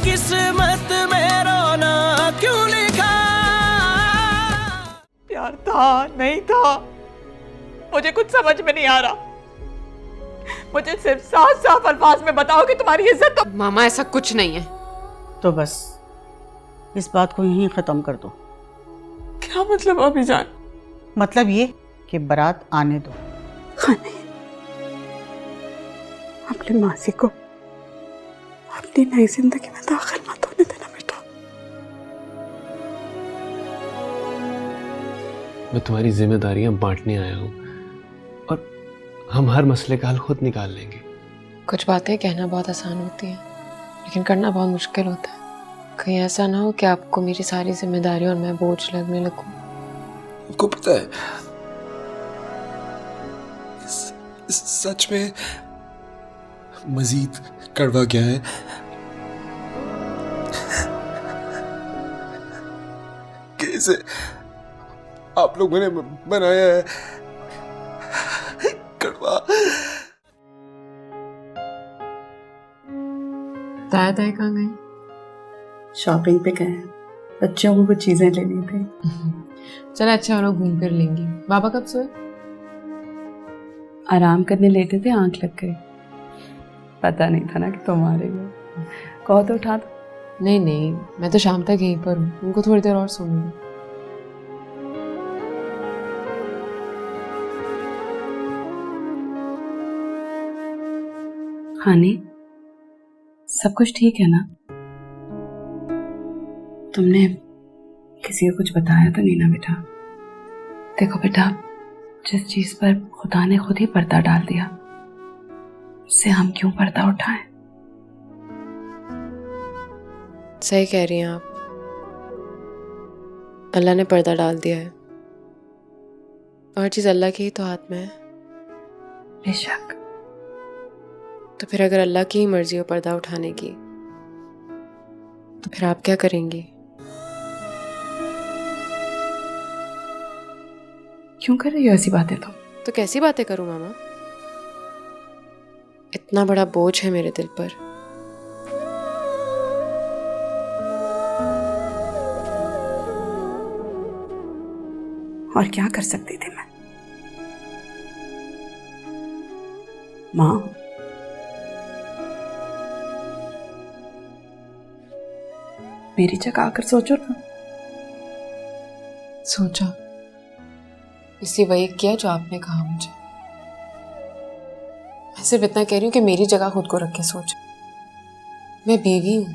किस्मत में रोना क्यों लिखा। प्यार था नहीं था मुझे कुछ समझ में नहीं आ रहा। मुझे सिर्फ साफ साफ अल्फाज में बताओ कि तुम्हारी इज्जत तो। मामा ऐसा कुछ नहीं है। तो बस इस बात को यहीं ख़त्म कर दो। क्या मतलब अभी जान? मतलब ये कि बारात आने दो। खाने अपनी मासी को अपनी नई जिंदगी में दाखिल मत होने देना बेटा। मैं तुम्हारी जिम्मेदारियां बांटने आया हूँ और हम हर मसले का हल खुद निकाल लेंगे। कुछ बातें कहना बहुत आसान होती है लेकिन करना बहुत मुश्किल होता है। कहीं ऐसा ना हो कि आपको मेरी सारी जिम्मेदारी और मैं बोझ लगने लगूं। आपको पता है सच में मजीद कड़वा क्या है? कि इसे आप लोगों ने बनाया है कड़वा। ताया ताया कहाँ गए? शॉपिंग पे गए हैं, बच्चों को कुछ चीजें लेनी थी। चलो अच्छा हम लोग घूम फिर लेंगे। बाबा कब सोए? आराम करने लेटे थे, आंख लग गई। पता नहीं था ना कि तुम आ रही हो। कहो तो उठा दो। नहीं नहीं मैं तो शाम तक यहीं पर हूँ, उनको थोड़ी देर और सोऊंगी। हानि सब कुछ ठीक है ना? तुमने किसी को कुछ बताया तो नहीं ना बेटा? देखो बेटा, जिस चीज पर खुदा ने खुद ही पर्दा डाल दिया उससे हम क्यों पर्दा उठाएं? सही कह रही हैं आप। अल्लाह ने पर्दा डाल दिया है और चीज अल्लाह के ही तो हाथ में है। बेशक। तो फिर अगर अल्लाह की ही मर्जी हो पर्दा उठाने की तो फिर आप क्या करेंगी? क्यों कर रही हो ऐसी बातें तुम? तो कैसी बातें करूं मामा? इतना बड़ा बोझ है मेरे दिल पर। और क्या कर सकती थी मैं? माँ, मेरी जगह आकर सोचो ना। सोचा, इसी वही किया जो आपने कहा मुझे। मैं सिर्फ इतना कह रही हूँ कि मेरी जगह खुद को रख के सोच। मैं बीवी हूं।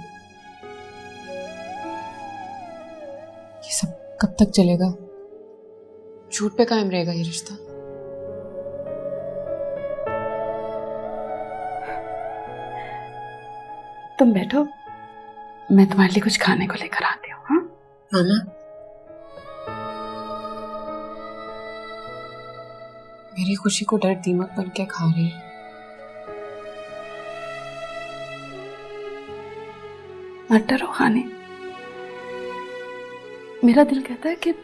ये सब कब तक चलेगा? झूठ पे कायम रहेगा ये रिश्ता? तुम बैठो, मैं तुम्हारे लिए कुछ खाने को लेकर आती हूँ। हाँ मामा, मेरी खुशी को डर दीमक बन के खा रही है। मत डरो खाने, मेरा दिल कहता है कि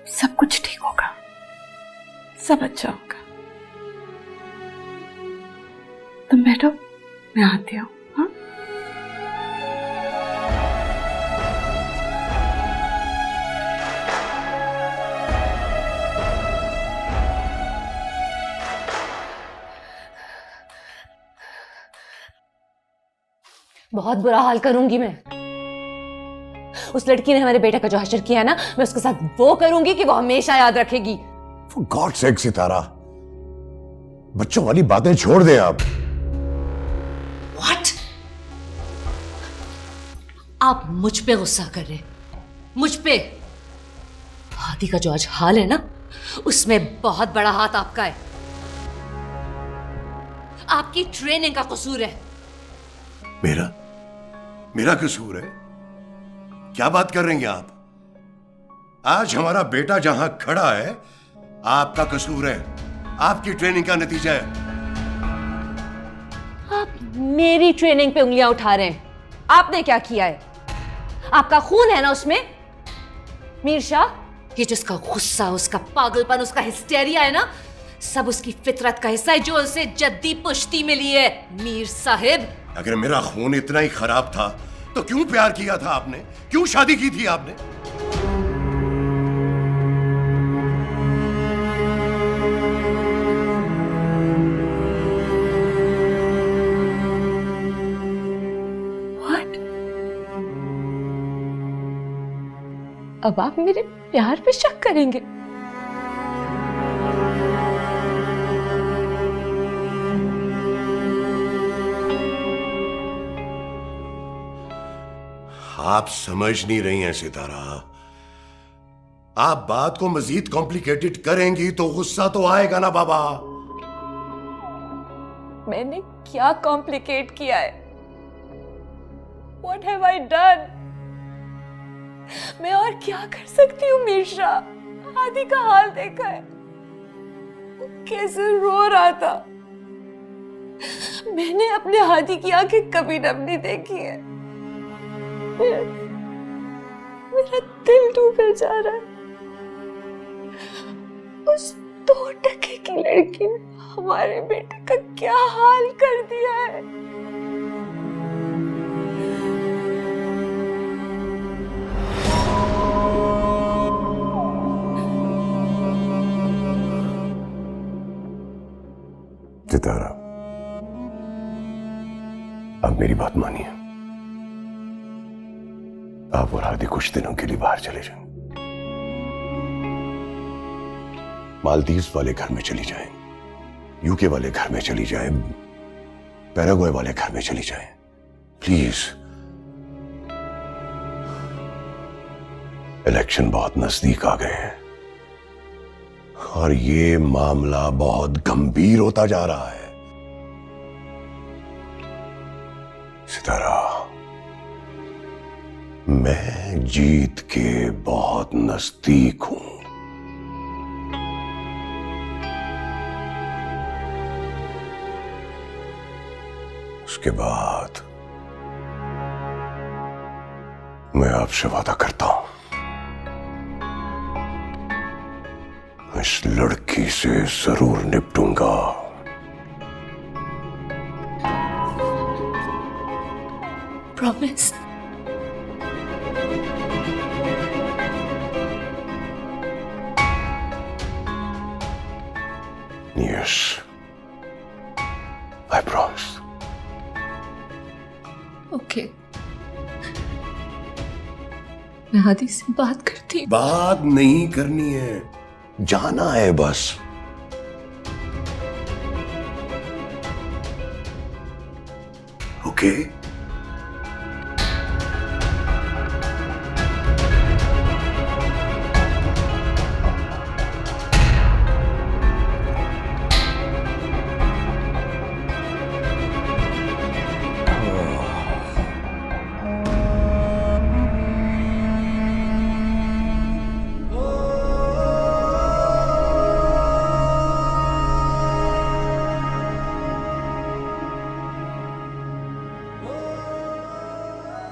सब कुछ ठीक होगा, सब अच्छा होगा। तुम बैठो, मैं आती हूँ। हाँ बहुत बुरा हाल करूंगी मैं। उस लड़की ने हमारे बेटे का जो हश्र किया है ना, मैं उसके साथ वो करूंगी कि वो हमेशा याद रखेगी। For God's sake सितारा, बच्चों वाली बातें छोड़ दें आप। What? आप मुझ पे गुस्सा कर रहे? मुझ पे? हादी का जो आज हाल है ना, उसमें बहुत बड़ा हाथ आपका है। आपकी ट्रेनिंग का कसूर है। मेरा कसूर है? क्या बात कर रही हैं आप? आज हमारा बेटा जहां खड़ा है आपका कसूर है, आपकी ट्रेनिंग का नतीजा है। आप मेरी ट्रेनिंग पे उंगलियां उठा रहे हैं। आपने क्या किया है? आपका खून है ना उसमें। मीर शाह, ये जिसका गुस्सा, उसका पागलपन, उसका हिस्टेरिया है ना, सब उसकी फितरत का हिस्सा है जो उसे जद्दी पुश्ती मिली है। मीर साहिब, अगर मेरा खून इतना ही खराब था तो क्यों प्यार किया था आपने? क्यों शादी की थी आपने? अब आप मेरे प्यार पे शक करेंगे? आप समझ नहीं रही हैं सितारा। आप बात को मजीद कॉम्प्लिकेटेड करेंगी तो गुस्सा तो आएगा ना बाबा। मैंने क्या कॉम्प्लिकेट किया है? What have I done? मैं और क्या कर सकती हूँ मीरशा? आदि का हाल देखा है, वो कैसे रो रहा था। मैंने अपने हादी की आंखें कभी नम नहीं देखी है। मेरा दिल डूबे जा रहा है। उस 2 टके की लड़की ने हमारे बेटे का क्या हाल कर दिया है। सितारा, अब मेरी बात मानिए। आप और हादी कुछ दिनों के लिए बाहर चले जाएं। मालदीव्स वाले घर में चली जाएं, यूके वाले घर में चली जाएं, पैराग्वे वाले घर में चली जाएं, प्लीज। इलेक्शन बहुत नजदीक आ गए हैं और ये मामला बहुत गंभीर होता जा रहा है। सितारा, मैं जीत के बहुत नजदीक हूं। उसके बाद मैं आपसे वादा करता हूं, इस लड़की से जरूर निपटूंगा। Promise? Yes, I promise. Okay, मैं हादी से बात करती हूँ। बात नहीं करनी है, जाना है बस। ओके?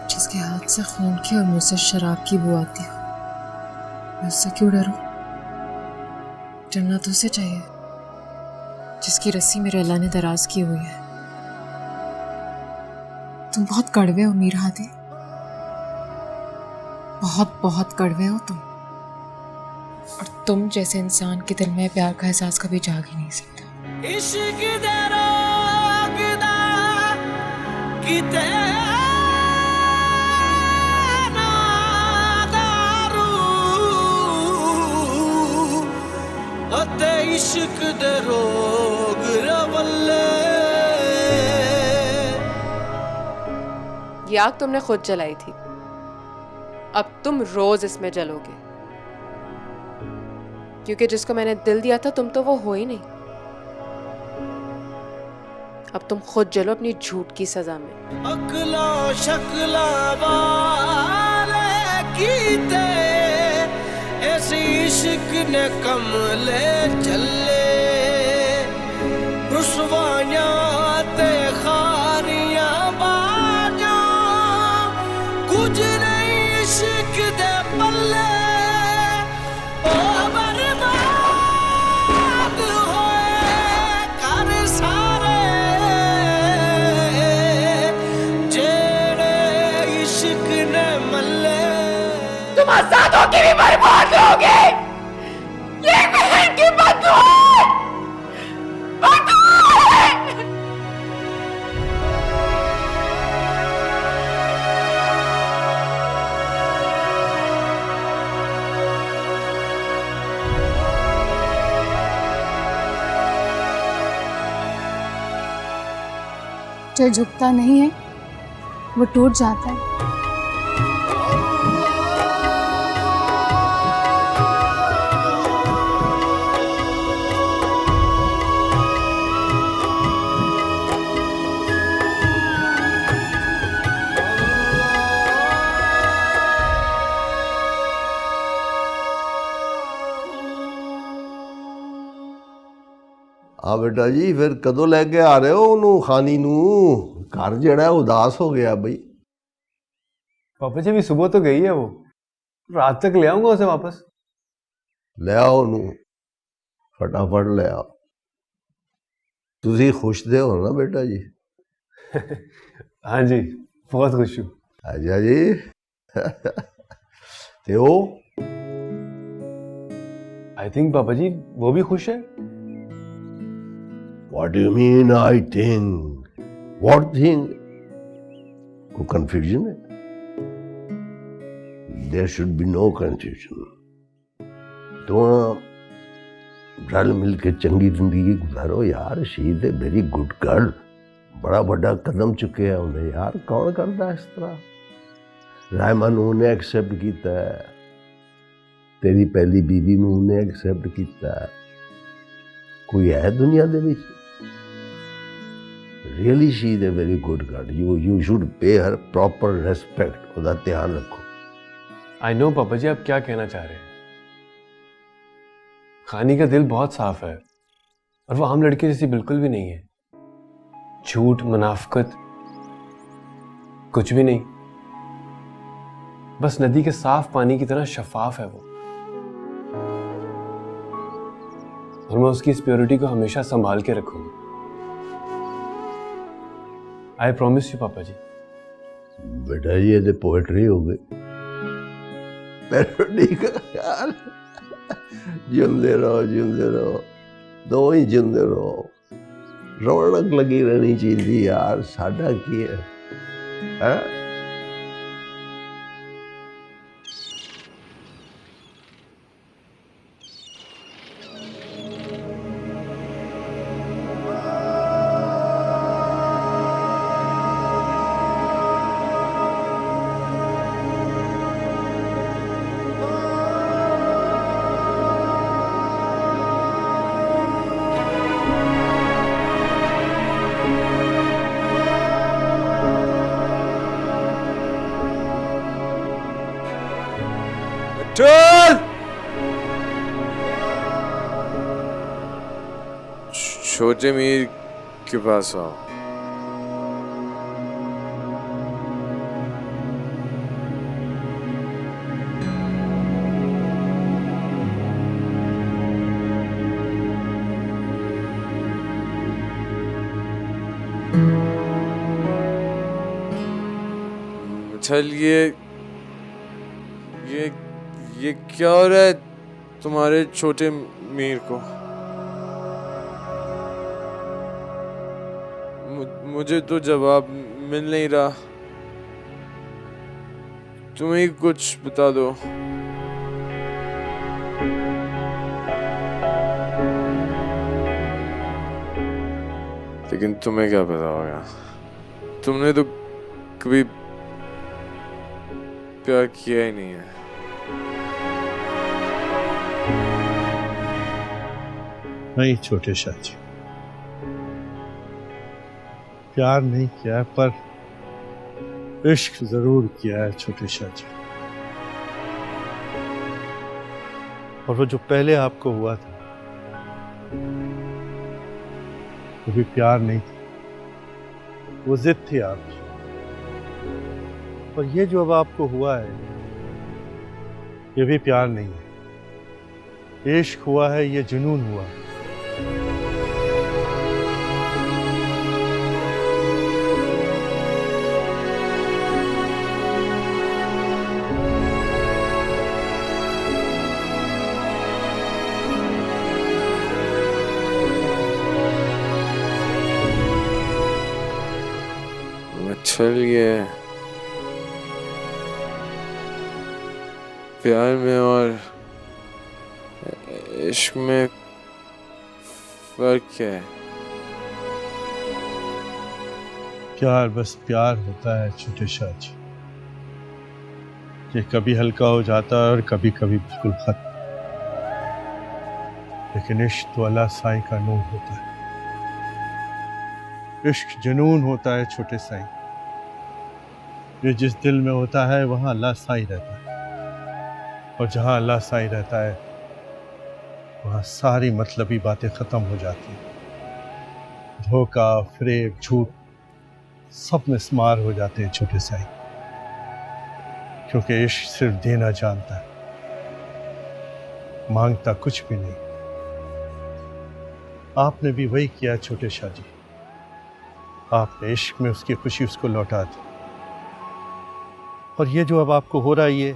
जिसके हाथ से खून की और मुंह से शराब की बू आती हो, मैं उससे क्यों डरूं? डरना तो उसे चाहिए जिसकी रस्सी मेरे अल्लाह ने दराज की हुई है। तुम बहुत कड़वे हो मीर हादी, बहुत बहुत कड़वे हो तुम। और तुम जैसे इंसान के दिल में प्यार का एहसास कभी जाग ही नहीं सकता। इश्क दे रोगदा किते ना दारू अते इश्क दे रोग रवल्ले। ये आग तुमने खुद जलाई थी, अब तुम रोज इसमें जलोगे, क्योंकि जिसको मैंने दिल दिया था तुम तो वो हो ही नहीं। अब तुम खुद जलो अपनी झूठ की सजा में। अकला शकला वाले कीते ऐसे इश्क ने कमले चले रुसवाया ते खारियां बाजा कुछ नहीं इश्क दे पल्ले ओ बर्बाद होए कर सारे जेड़े इश्क तुम आजाद होके भी बर्बाद रहोगे। ये बहन की बददुआ है, बददुआ है। जो झुकता नहीं है वो टूट जाता है। हाँ बेटा जी, फिर कदों लैके आ रहे हो उन्होंने खानी नू? घर जड़ा उदास हो गया बई। पापा जी अभी सुबह तो गई है वो, रात तक ले आऊंगा उसे वापस। ले आओ नू, फटाफट ले आओ। तुसी खुश दे हो ना बेटा जी? हाँ जी, बहुत खुश हूँ। अच्छा जी। ते वो आई थिंक पापा जी वो भी खुश है। What do you mean I think? What thing? कोई confusion है? There should be no confusion. तो रल मिल के चंगी जिंदगी गुजारो यार। She is a very good girl. बड़ा बड़ा कदम चुके हैं उन्हें यार। कौन करता इस तरह? रायमा नू ने एक्सेप्ट किया है, तेरी पहली बीवी नू ने एक्सेप्ट किया है। कोई है दुनिया दे विच? Really, she is a very good girl. You should pay her proper respect. उसका ध्यान रखो। आई नो पापा जी आप क्या कहना चाह रहे हैं। खानी का दिल बहुत साफ है और वो आम लड़की जैसी बिल्कुल भी नहीं है। झूठ, मुनाफिकत कुछ भी नहीं, बस नदी के साफ पानी की तरह शफाफ है वो। और मैं उसकी इस प्योरिटी को हमेशा संभाल के रखूंगा। आई प्रॉमिस यू पापा जी। बेटा ये तो पोएट्री हो गई। पैरोडी का यार। जिंदे रहो, दो ही जिंदे रहो। रौनक लगी रहनी चाहिए यार। साडा की है, हैं? चल छोटे मीर के पास आओ। चल ये क्या हो रहा है तुम्हारे छोटे मीर को? मुझे तो जवाब मिल नहीं रहा। तुम ही कुछ बता दो। लेकिन तुम्हें क्या पता होगा? तुमने तो कभी प्यार किया ही नहीं है। नहीं छोटे शाह जी, प्यार नहीं किया है पर इश्क जरूर किया है छोटे शाह जी। और वो जो पहले आपको हुआ था वो भी प्यार नहीं था, वो जिद थी आपकी। और ये जो अब आपको हुआ है ये भी प्यार नहीं है, इश्क हुआ है, ये जुनून हुआ है। छल ये है, प्यार में और इश्क में फर्क क्या है? प्यार बस प्यार होता है छोटे शाह जी, ये कभी हल्का हो जाता है और कभी कभी बिल्कुल खत्म। लेकिन इश्क तो अल्लाह साईं का नूर होता है, इश्क जुनून होता है छोटे साईं। ये जिस दिल में होता है वहाँ अल्लाह साईं रहता है, और जहाँ अल्लाह साईं रहता है वहाँ सारी मतलबी बातें ख़त्म हो जाती हैं। धोखा, फरेब, झूठ सब मिस्मार हो जाते हैं छोटे साईं, क्योंकि इश्क सिर्फ देना जानता है, मांगता कुछ भी नहीं। आपने भी वही किया छोटे शाह जी, आपने इश्क में उसकी खुशी उसको लौटा दी। और ये जो अब आपको हो रहा है ये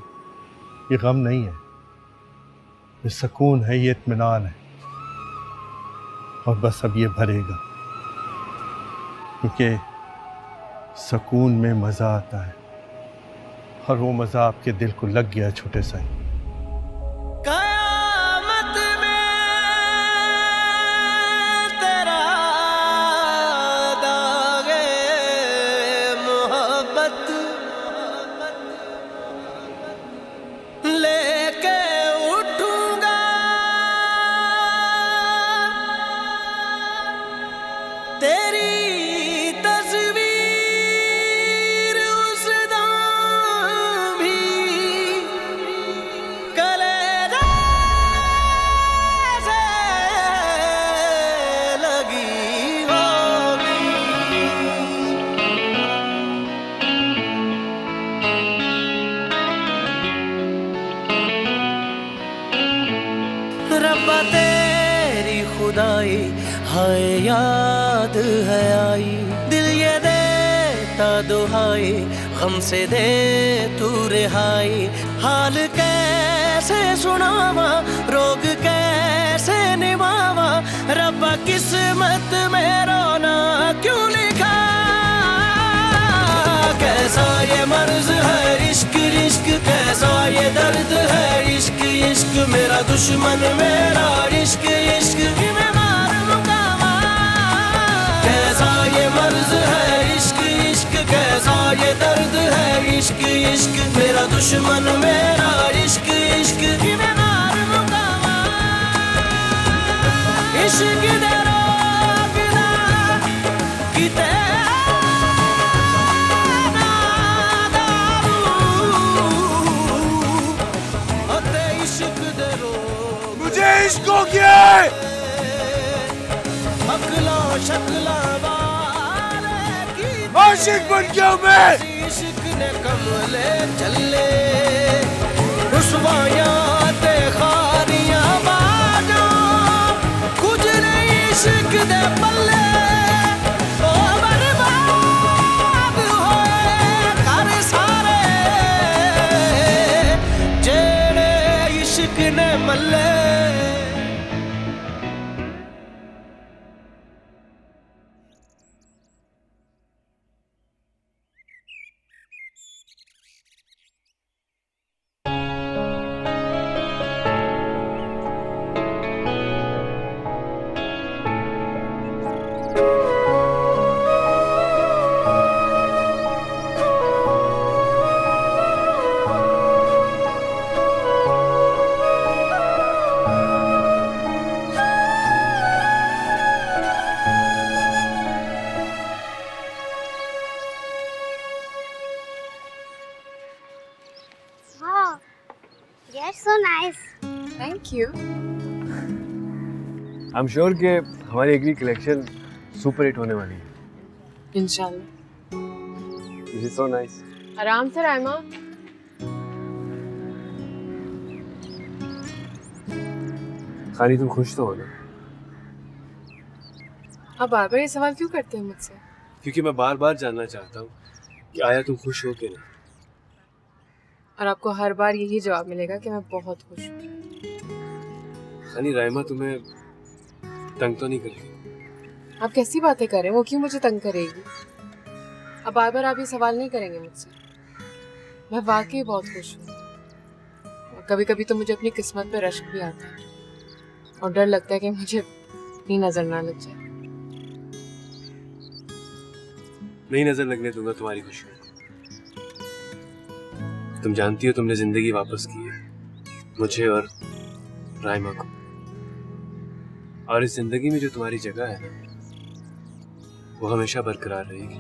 गम नहीं है, ये सुकून है, ये इत्मीनान है। और बस अब ये भरेगा, क्योंकि सुकून में मज़ा आता है, और वो मज़ा आपके दिल को लग गया छोटे साईं। कयामत में तेरा दागे मोहब्बत लेके उठूंगा, तेरी रब्बा तेरी खुदाई हाय याद है आई, दिल ये देता दुहाई गम से दे तू रिहाई। हाल कैसे सुनावा, रोग कैसे निभावा, रब्बा किस्मत में रोना क्यों लिखा। कैसा ये मर्ज है इश्क इश्क, कैसा ये दर्द है इश्क इश्क, मेरा दुश्मन मेरा इश्क इश्क मैं मार लूंगा। कैसा ये मर्ज है इश्क इश्क, कैसा ये दर्द है इश्क इश्क, मेरा दुश्मन मेरा इश्क इश्क मैं मार लूंगा। इश्क दे रोकना किते मुझे इश्क हो गया है। आशिक बन गया मैं। इश्क ने कमले चले रुसवायां ते खारियां बाजो, कुछ नहीं इश्क दे पल्ले ओ बर्बाद होए कर सारे जेड़े इश्क ने मल्ले। आई एम श्योर कि हमारी अगली कलेक्शन सुपर हिट होने वाली है। इंशाल्लाह। This is so nice. आराम से रायमा। खानी तुम खुश तो हो ना? आप बार बार ये सवाल क्यों करते हैं मुझसे? क्योंकि मैं बार बार जानना चाहता हूँ कि आया तुम खुश हो कि नहीं। और आपको हर बार यही जवाब मिलेगा कि मैं बहुत खुश हूँ। खानी रायमा तुम्हें तंग तो नहीं करती? आप कैसी बातें कर रहे हैं? वो क्यों मुझे तंग करेगी? अब बार बार आप ये सवाल नहीं करेंगे मुझसे। मैं वाकई बहुत खुश हूँ। कभी कभी तो मुझे अपनी किस्मत पे रश्क भी आता है और डर लगता है कि मुझे अपनी नजर ना लग जाए। नहीं नजर लगने दूंगा तुम्हारी खुशी में। तुम जानती हो तुमने जिंदगी वापस की है मुझे और राइमा को, और इस जिंदगी में जो तुम्हारी जगह है ना वो हमेशा बरकरार रहेगी।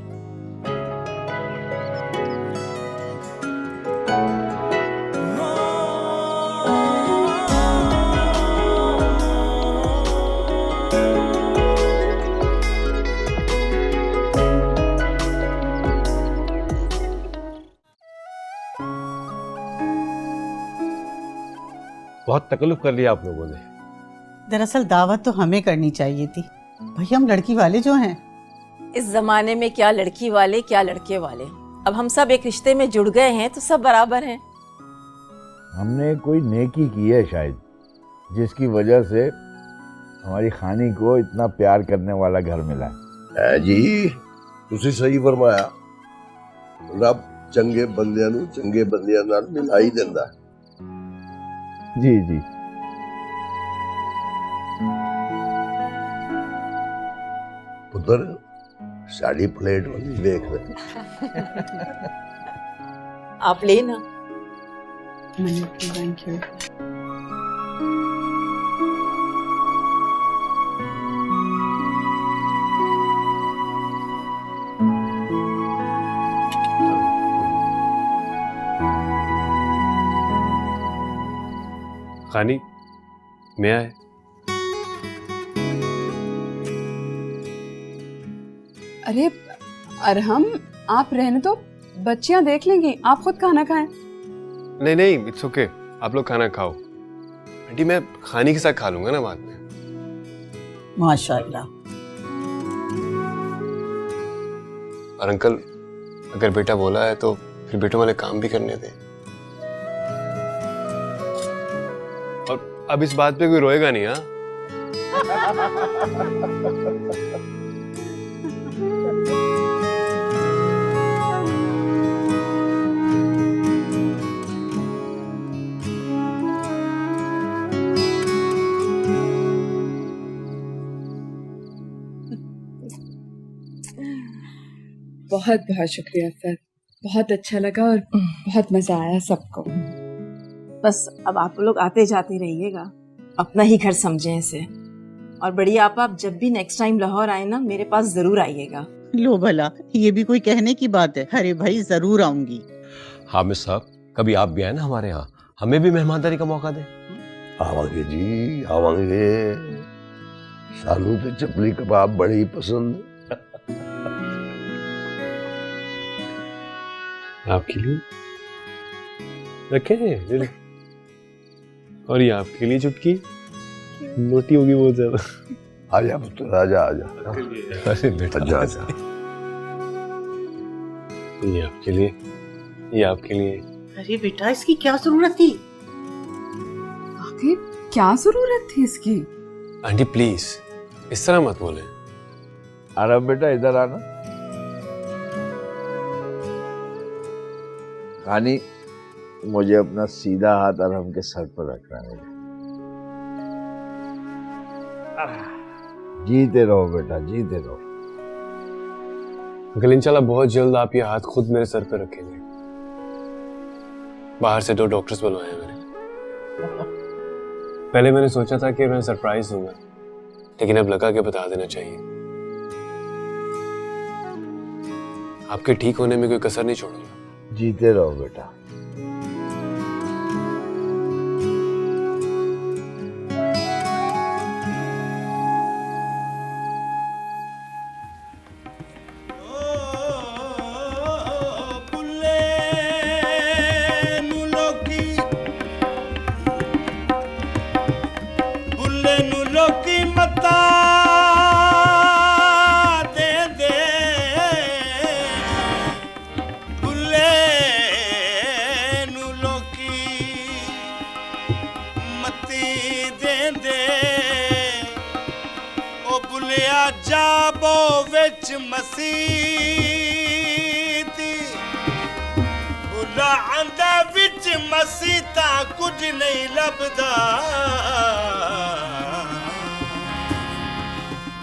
बहुत तकलीफ कर लिया आप लोगों ने। दरअसल दावत तो हमें करनी चाहिए थी भाई, हम लड़की वाले जो हैं। इस जमाने में क्या लड़की वाले क्या लड़के वाले, अब हम सब एक रिश्ते में जुड़ गए हैं तो सब बराबर हैं। हमने कोई नेकी की है शायद, जिसकी वजह से हमारी खानी को इतना प्यार करने वाला घर मिला है। जी तुसी सही फरमाया, रब चंगे बंदियां नूं चंगे बंदियां नाल मिला ही दिंदा है। जी जी। पुत्र साड़ी प्लेट वाली देख रहे आप लेना। Thank you. खानी मैं आए। अरे अरहम, आप रहने दो, बच्चियां देख लेंगी, आप खुद खाना खाएं। नहीं नहीं इट्स ओके, आप लोग खाना खाओ। आंटी मैं खानी के साथ खा लूंगा ना बाद में। माशाल्लाह। और अंकल अगर बेटा बोला है तो फिर बेटों वाले काम भी करने दें। और अब इस बात पे कोई रोएगा नहीं। हाँ बहुत बहुत शुक्रिया सर, बहुत अच्छा लगा और बहुत मजा आया सबको। बस अब आप लोग आते जाते रहिएगा, अपना ही घर समझें इसे। और बड़ी आप जब भी नेक्स्ट टाइम लाहौर आए ना, मेरे पास जरूर आइएगा। लो भला, ये भी कोई कहने की बात है। अरे भाई जरूर आऊंगी। हामिद साहब कभी आप भी आए ना हमारे यहाँ, हमें भी मेहमानदारी का मौका दें। आवांगे जी आवांगे, सानू तो चपली कबाब बड़े ही पसंद। आपके लिए रखे हैं और ये आपके लिए चुटकी मोटी होगी बहुत ज्यादा। आजा पुत्र आजा आजा। अरे बेटा आजा आजा। ये आपके लिए, ये आपके लिए। अरे बेटा इसकी क्या जरूरत थी? आखिर क्या जरूरत थी इसकी? आंटी प्लीज इस तरह मत बोले। अरे बेटा इधर आना। खानी मुझे अपना सीधा हाथ अरहम के सर पर रखना है। जीते रहो बेटा जीते रहो। अंकल इंशाल्लाह बहुत जल्द आप ये हाथ खुद मेरे सर पर रखेंगे। बाहर से 2 डॉक्टर्स बुलवाए हैं मैंने। पहले मैंने सोचा था कि मैं सरप्राइज दूंगा, लेकिन अब लगा कि बता देना चाहिए। आपके ठीक होने में कोई कसर नहीं छोड़ूंगा। जीते रहो बेटा। जाबो विच मसीह आंदा विच मसीता कुछ नहीं लभदा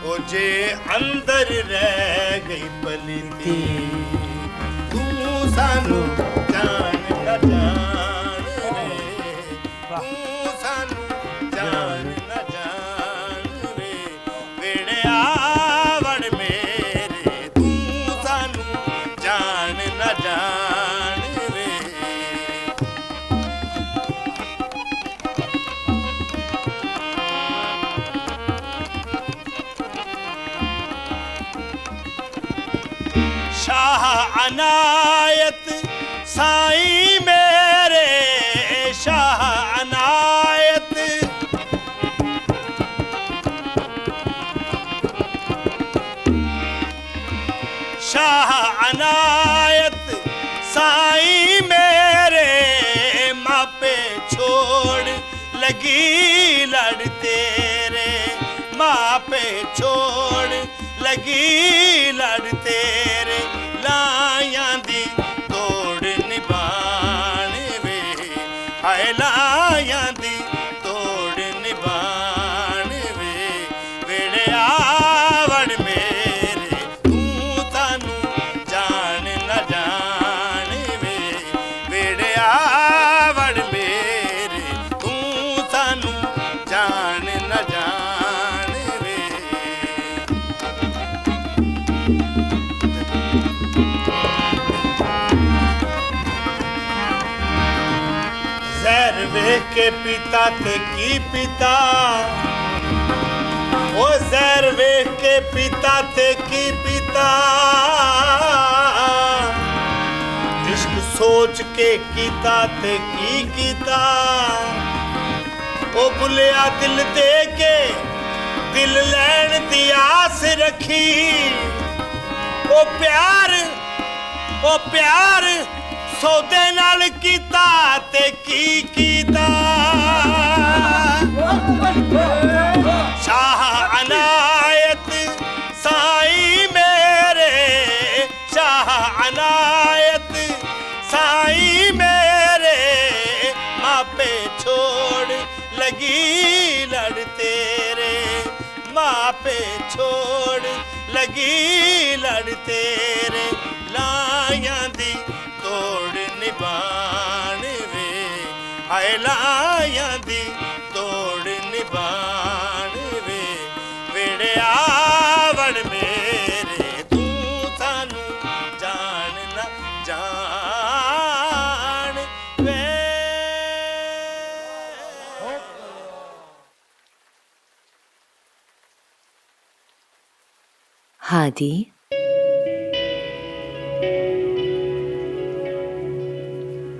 ओ जे अंदर रह गई पलीती तू सानू जान न जान रे तू सानू जान न जान रे वेड़े आवड़ मेरे तू सानू जान न जान रे शाह अनायत साईं मेरे शाह अनायत शाह अनायत साईं मेरे मापे छोड़ लगी लड़ तेरे मापे छोड़ लगी लड़ तेरे लायां दी तोड़ निभान वे हाय लायां दी तोड़ निभान वे वेड़े आवड़ मेरे तू तानू जान न जान वे वेड़े आवड़ मेरे तू तानू जान न जान वे जहर वेख के पिता ते की पिता ओ जहर वेख के पिता ते की पिता इश्क सोच के कीता ते की कीता ओ बुलिया दिल दे के दिल लैन दी आस रखी ओ प्यार सौदे नाल कीता ते की कीता शाह अनायत साईं मेरे शाह अनायत साईं मेरे मापे छोड़ लगी लड़ तेरे मापे छोड़ लगी लड़ तेरे लायां दी तोड़ निभान वे हाय लायां दी तोड़ निभान वे वेड़े आवड़ मेरे तू सानू जान न जान वे हादी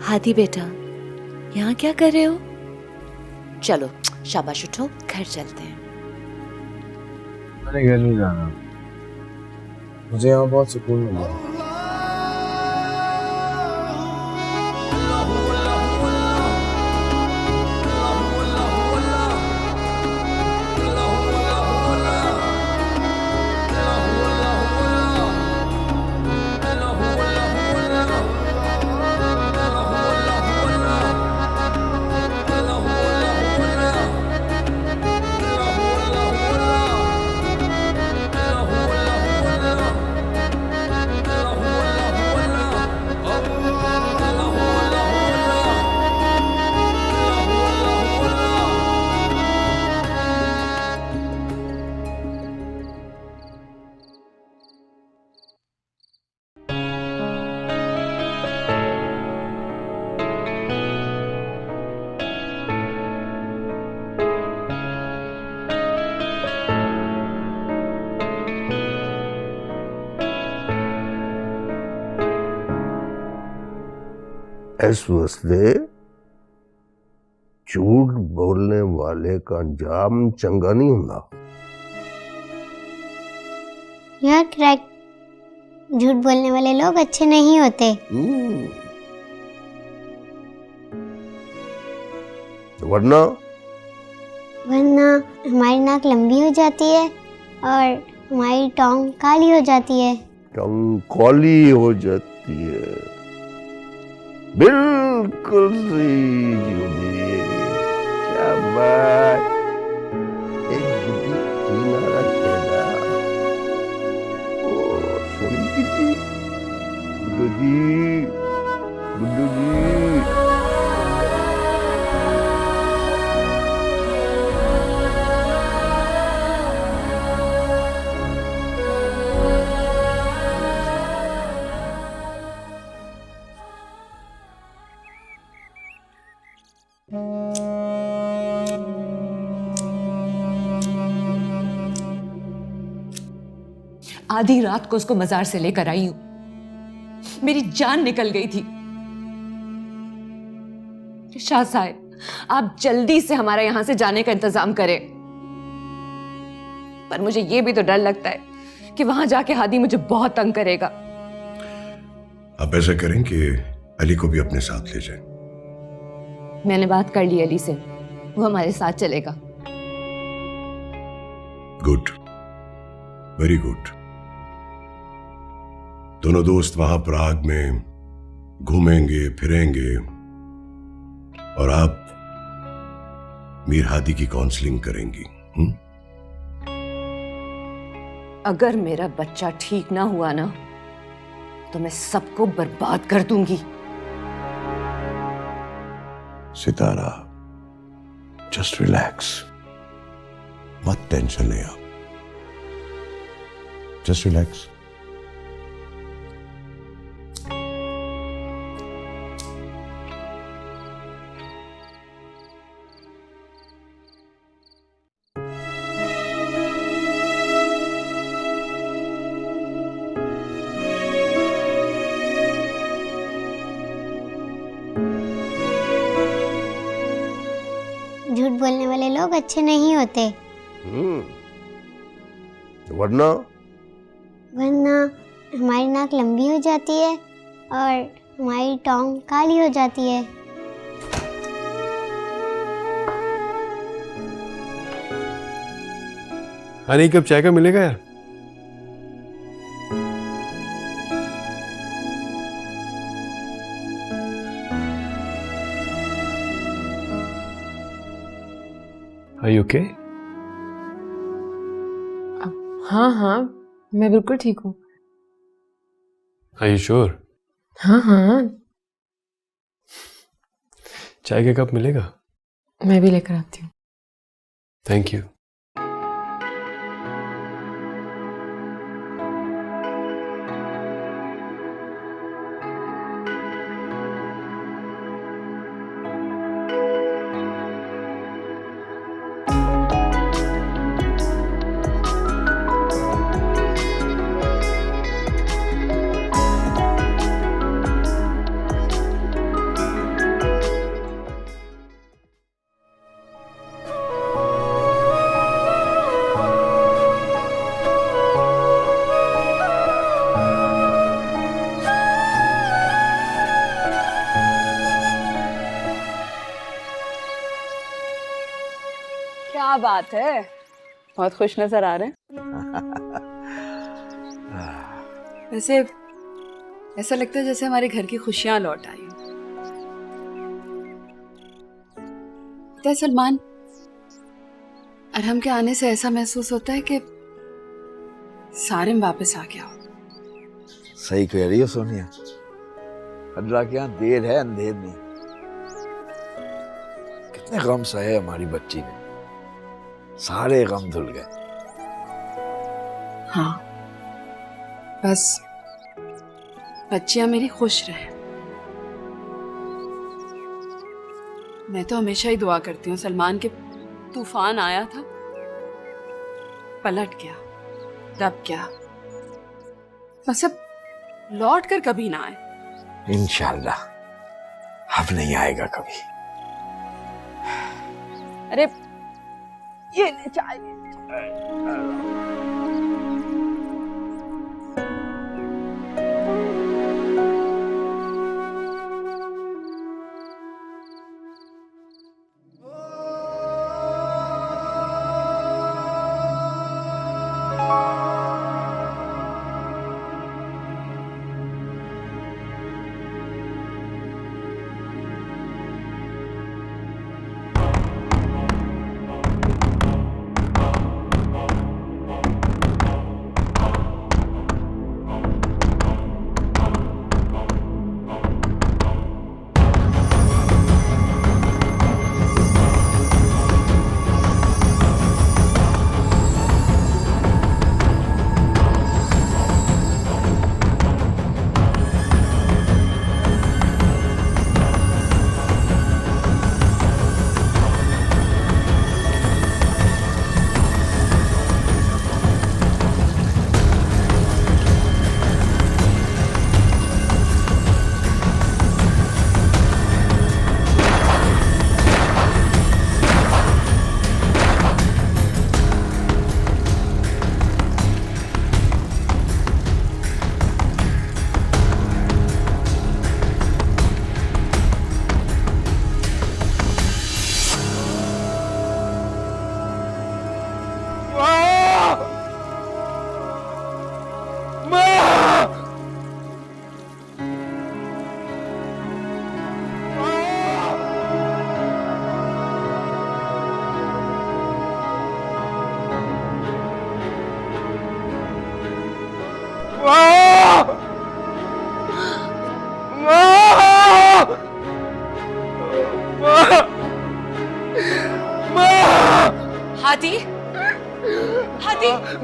हादी बेटा यहाँ क्या कर रहे हो? चलो शाबाश उठो घर चलते हैं। मैंने घर नहीं जाना मुझे यहाँ बहुत सुकून मिला इस वस्ते झूठ बोलने वाले का अंजाम चंगा नहीं होता। यार करेक्ट झूठ बोलने वाले लोग अच्छे नहीं होते। वरना हमारी नाक लंबी हो जाती है और हमारी टोंग काली हो जाती है। टंग काली हो जाती है। बिल्कुल सही जुदी, शाबाश। एक जुदी किनारा कहना ओ सोनी कितनी गुड्डू जी, गुड्डू जी। आधी रात को उसको मजार से लेकर आई हूं, मेरी जान निकल गई थी। शाह साहब, आप जल्दी से हमारा यहां से जाने का इंतजाम करें। पर मुझे यह भी तो डर लगता है कि वहां जाके हादी मुझे बहुत तंग करेगा। आप ऐसा करें कि अली को भी अपने साथ ले जाएं। मैंने बात कर ली अली से, वो हमारे साथ चलेगा। Good, very good. दोनों दोस्त वहां प्राग में घूमेंगे फिरेंगे और आप मीर हादी की काउंसलिंग करेंगी। अगर मेरा बच्चा ठीक ना हुआ ना तो मैं सबको बर्बाद कर दूंगी। सितारा, जस्ट रिलैक्स, मत टेंशन ले आप, जस्ट रिलैक्स। झूठ बोलने वाले लोग अच्छे नहीं होते। वरना हमारी नाक लंबी हो जाती है और हमारी टोंग काली हो जाती है। हाँ, नहीं, कब चाय का मिलेगा यार? Are you okay? हाँ हाँ, मैं बिल्कुल ठीक हूँ। Are you sure? हाँ हाँ, चाय का कप मिलेगा? मैं भी लेकर आती हूँ। Thank you. क्या बात है, बहुत खुश नजर आ रहे हैं। वैसे ऐसा लगता है जैसे हमारे घर की खुशियां लौट आई। पता है सलमान, अरहम के आने से ऐसा महसूस होता है कि सारिम वापस आ गया हो। सही कह रही हो सोनिया, अल्लाह के यहाँ देर है अंधेर नहीं। कितने गम सहे हमारी बच्ची ने, सारे गम धुल गए। हाँ, बस बच्चियां मेरी खुश रहे। मैं तो हमेशा ही दुआ करती हूँ सलमान के तूफान आया था, पलट गया, दब गया, बस अब लौट कर कभी ना आए। इंशाल्लाह अब नहीं आएगा कभी। अरे ये ले चाय।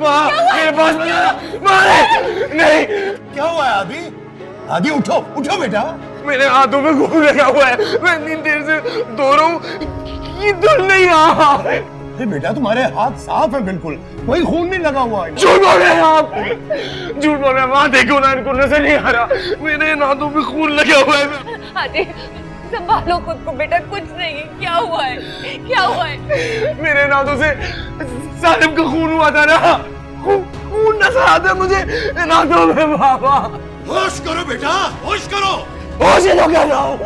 माँ मेरे पास नहीं। क्या हुआ है आदि? आदि उठो उठो बेटा। मेरे हाथों में खून लगा हुआ है, मैं इतनी देर से धो रहा हूँ, ये धुल नहीं रहा। अरे बेटा तुम्हारे हाथ साफ है बिल्कुल, कोई खून नहीं लगा हुआ है। झूठ बोल रहे हैं आप, झूठ बोल रहे हैं। वहाँ देखो ना, इनको नजर नहीं आ रहा, मेरे हाथों में खून लगा हुआ है। अरे संभालो खुद को बेटा, कुछ नहीं है। क्या हुआ है, क्या हुआ है? मेरे नादों से सालिम का खून हुआ था ना, खून नजर आता है मुझे नादों में। बाबा होश करो बेटा, होश करो। होश ही तो कर रहा हूँ,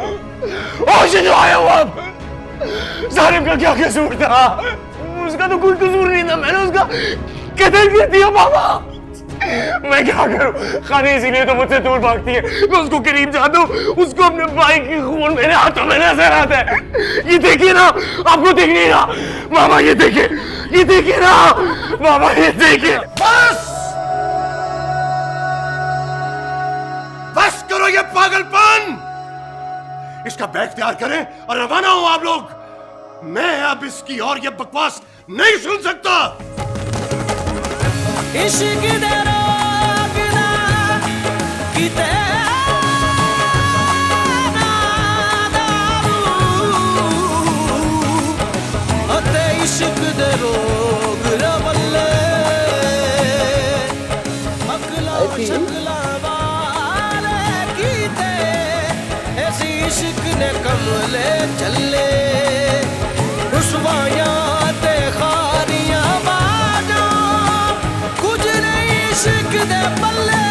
होश ही तो आया हूँ। अब सालिम का क्या कसूर था? उसका तो कोई कसूर नहीं था, मैंने उसका कत्ल कर दिया। बाबा मैं क्या करूं? खाने इसीलिए तो मुझसे दूर भागती है। मैं उसको करीब जाता हूँ, उसको अपने भाई की खून मेरे हाथों में नजर आता है। ये देखिए ना, आपको दिख नहीं रहा? मामा ये देखिए ना, मामा ये देखिए। बस करो ये पागलपन। इसका बैग तैयार करें और रवाना हो आप लोग। मैं अब इसकी और ये बकवास नहीं सुन सकता। इश्क दे रोग ना किते ना दारू, अते इश्क दे रोग रवल्ले अकला शकला वाले कीते, ऐसी इश्क ने कमले चले रुसवाया ते खारियां बाजा, कुछ नहीं इश्क दे पल्ले।